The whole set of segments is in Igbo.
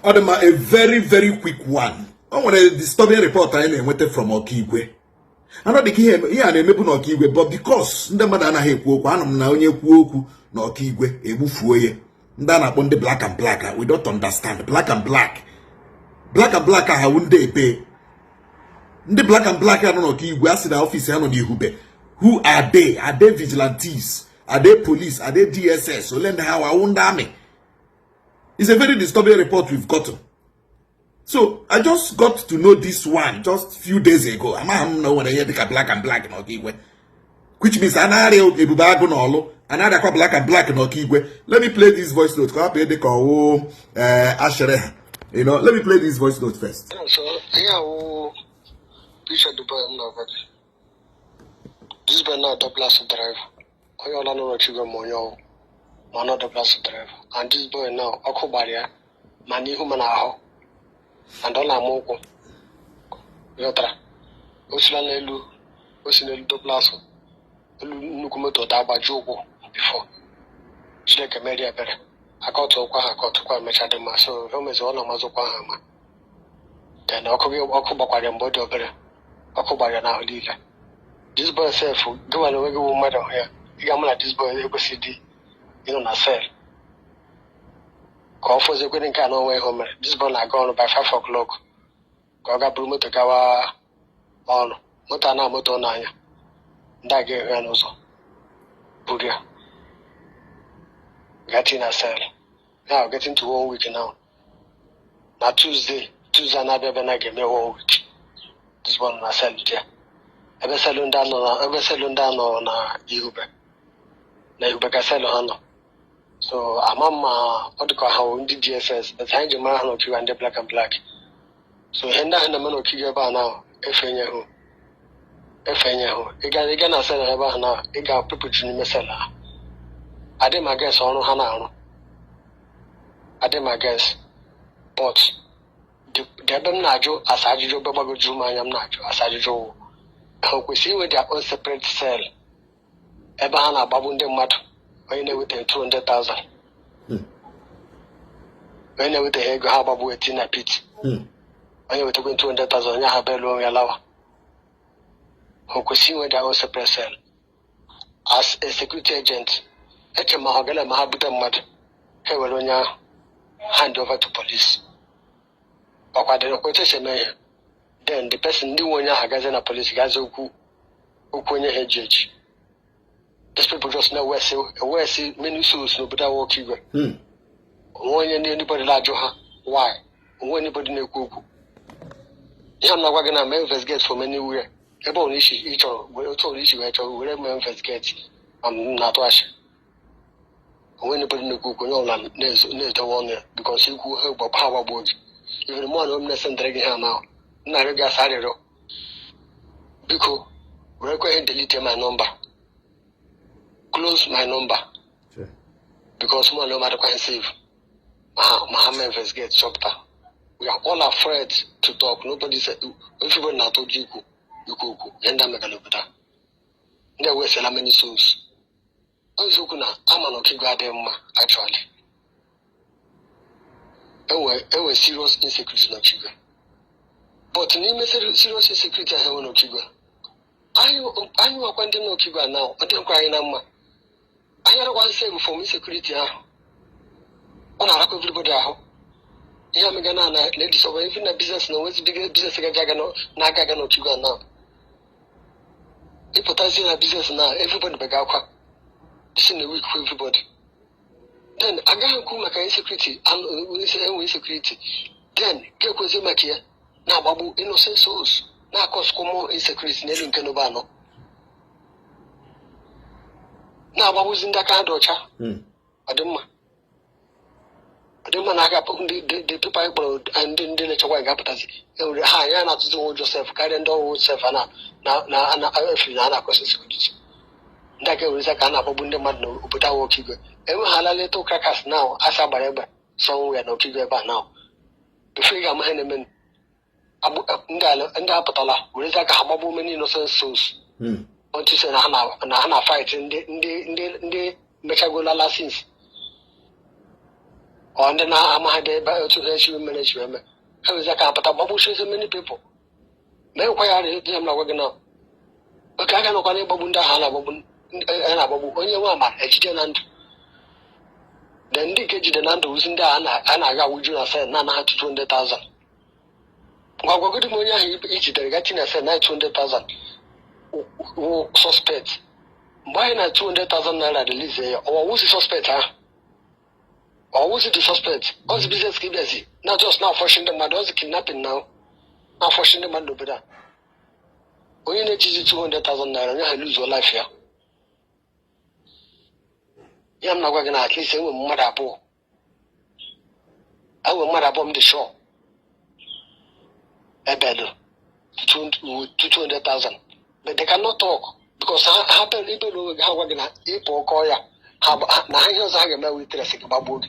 A very, very quick one. I want a disturbing report I went from Okigwe. I know the key here and maybe not Okigwe, but because the man I have woke, I'm now near Kuoku, no Okigwe, a buffooye. Then upon the black and black, we don't understand. Black and black. Black and black, I wouldn't they pay. The black and black, I don't know Okigwe, I see the office, I know the Hube. Who are they? Are they vigilantes? Are they police? Are they DSS? So lend how I won't army. It's a very disturbing report we've gotten. So I just got to know this one just a few days ago. I'm not when I hear the black and black in Okigwe. Which means another black and black in Okigwe. Let me play this voice note. You know, let me play this voice note first. So this is not the plus drive. I all know what you go more. Not the plus drive. And this boy now, Okobaria, Mani Humanaho, and all our moko. Yotra, Usilanelu, Usinel Doblaso, Nukumoto Daba Jogo before. She like a media better. I got to quite much at the mass, so home is all of Mazopahama. Then Okobakarian body of better. Okobaria now leader. This boy said, go and away go madam here. You like this boy, you go CD, you know, na sell. Call for the wedding can away home. This boy like gone by 5 o'clock. Goga Brumo to Gawa on Motana Motonaya. That gave her also. Budia. Getting a sell. Now getting to 1 week now. Now Tuesday another when I give me 1 week. This one I sell it here. Ebe selling down on Igbo. Na Igbo ka sell on. So amama what call how the GSS the time you man Okigwe and the black and black. So henda man Okigwe ba now efenye ho. Iga na sell eba na iga people juni mesela. Ade my guess onu ha na anu. Ade my guess. But the dem na ajo asajijo baba go juma yam na ajo asajijo. We see with their own separate cell. Ebahana Babunde Mat, when they with 200,000. When they with the Hego Hababu at Tina Pit. When you were taking 200,000, Yahabelo Yalawa. We see with their own separate cell. As a security agent, Mahagala Mahabuta Mat, Hewelonia hand over to police. Or the quotation mayor. Then the person knew when you had a police guys who head judge. These people just know where see many souls no better walk you. When anybody like Joha, why? When anybody know Kuku. You are not going to investigate from anywhere. About each other, we told issue at all, wherever investigate. I'm not rushing. When anybody know Kuku, no land, there's the one because you could help a power board. Even more homeless and dragging her now. Naraga Sarero. Because record delete my number. Close my number. Sure. Because more no matter can save. Mahaman investigate chapter. We are all afraid to talk. Nobody said everybody not told you go. Yenda megalopita. There were so many souls. Also kuna I'm an Okigwe actually. There were serious insecurity in Okigwe. But in the serious insecurity, I have no Okigwe. Are you abandoning Okigwe now? I don't cry now. I had one say for insecurity. On a lack of everybody. Yamagana, ladies over even a business, no, what's the biggest business Gagano, Nagano Okigwe now? Hypothesizing a business now, everybody begakwa. This in a week for everybody. Then I got Kumaka insecurity, and we say insecurity. Then, get was in my here. Now, Babu, innocent souls. Now, cause common insecurity, Nelly Canobano. Now, Babu's in that kind of cha. I don't know. I got the people and then the little white appetite. And the high not to do yourself, carrying down yourself, and now, I feel another question. That girl is a kind of Bunde Madno, but I will keep it. And we had a little crackers now, as a bareba, so we are not keeping about now. The figure my enemy. And Apatala, where is like a Hamabu many innocent souls? Want to say Hana fight in the Mechagola since. On the Amahade by to manage women. How is a capital bubble so many people? May acquire them now. Okay, I cannot call it Babunda Hala Babun and Ababu on your mama, and then they get the land who's in there, and I got would you say Nana to 200,000. Well, we're good money each day, getting a 900,000 suspects. Why not 200,000 naira the lease or who's the suspect, huh? Or was it the suspect? What's the business busy? Not just now forcing the man, what's kidnapping now? Now forcing the man to be that. When you need 200,000 naira, you lose your life here. Yeah, I'm not going to at least say, Madabo. I will Madabom the shore. A bed to 200,000. But they cannot talk because I happen to know how we're going to eat or call ya. How about with dressing about book?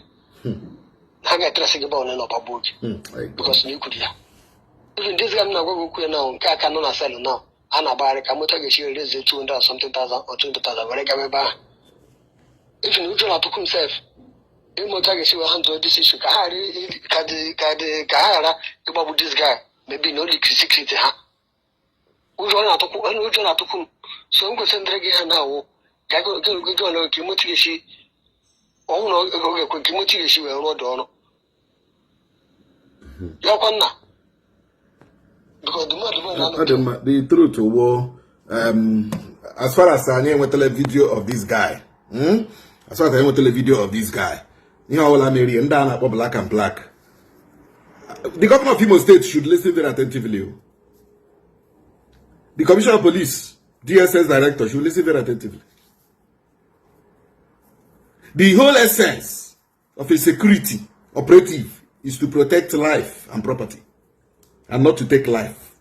I get dressing about an upper book because you could hear. Even this guy now, we now, cannot sell now. Anna Barrick, I'm not going to share 200 something thousand or 20,000. If you don't have to himself, you must take a hand to this issue. Kahara about this guy, maybe no secret. We don't have to come. So I'm going to send again now. Go Kimothy. Oh no, Kimothy, she will road on. Yakona. Because the truth to war, as far as I want to tell a video of this guy, as far as I want to tell a video of this guy, you know, all I'm and down about black and black. The governor of Imo State should listen very attentively. The Commissioner of Police, DSS Director, should listen very attentively. The whole essence of a security operative is to protect life and property and not to take life.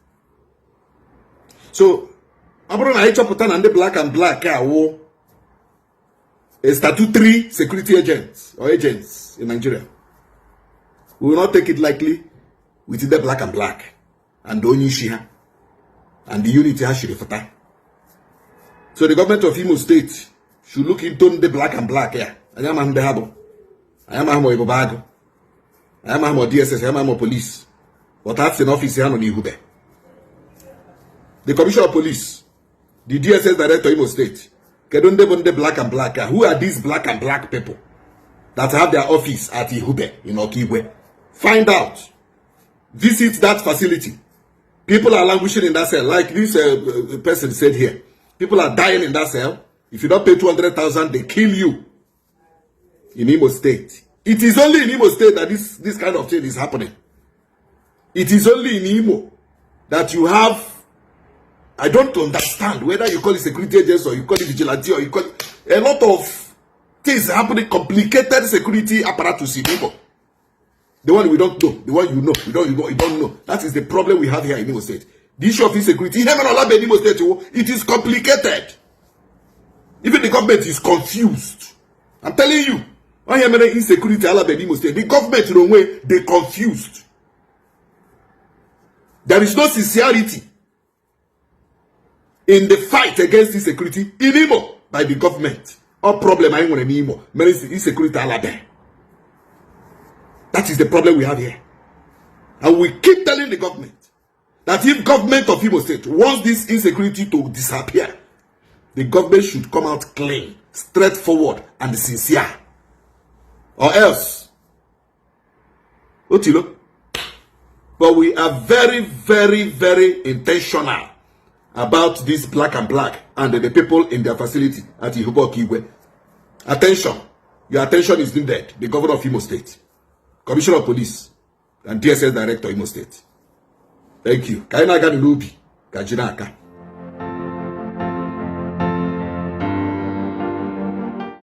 So, I'm going to put on the black and black a statutory security agents or agents in Nigeria. We will not take it lightly with the black and black and the Onyishiha and the unity Hashirifata. So the government of Imo State should look into the black and black here. I am Habo. I am Igbo Bago. I am DSS. I am police. But that's an office here on Ihube. The Commissioner of Police, the DSS Director Imo State, Kedonde black and black. Who are these black and black people that have their office at Ihube in Okigwe? Find out. Visit that facility. People are languishing in that cell. Like this person said here. People are dying in that cell. If you don't pay 200,000, they kill you. In Imo State. It is only in Imo State that this kind of thing is happening. It is only in Imo that you have, I don't understand whether you call it security agents or you call it vigilante or you call it, a lot of things happening, complicated security apparatus in Imo. The one we don't know, the one you know, you don't know. That is the problem we have here in Imo State. The issue of insecurity, in Imo State, it is complicated. Even the government is confused. I'm telling you. I am an insecurity in Imo State. The government, in a way, they confused. There is no sincerity in the fight against insecurity in Imo by the government. All problem I want in Imo. Insecurity That is the problem we have here. And we keep telling the government that if government of Imo State wants this insecurity to disappear, the government should come out clean, straightforward, and sincere. Or else, Otilo. But we are very, very, very intentional about this black and black and the people in their facility at Okigwe. Attention. Your attention is needed. The governor of Imo State, Commissioner of Police, and DSS Director Imo State. Thank you. Kaina Ganubi, Kajinaka.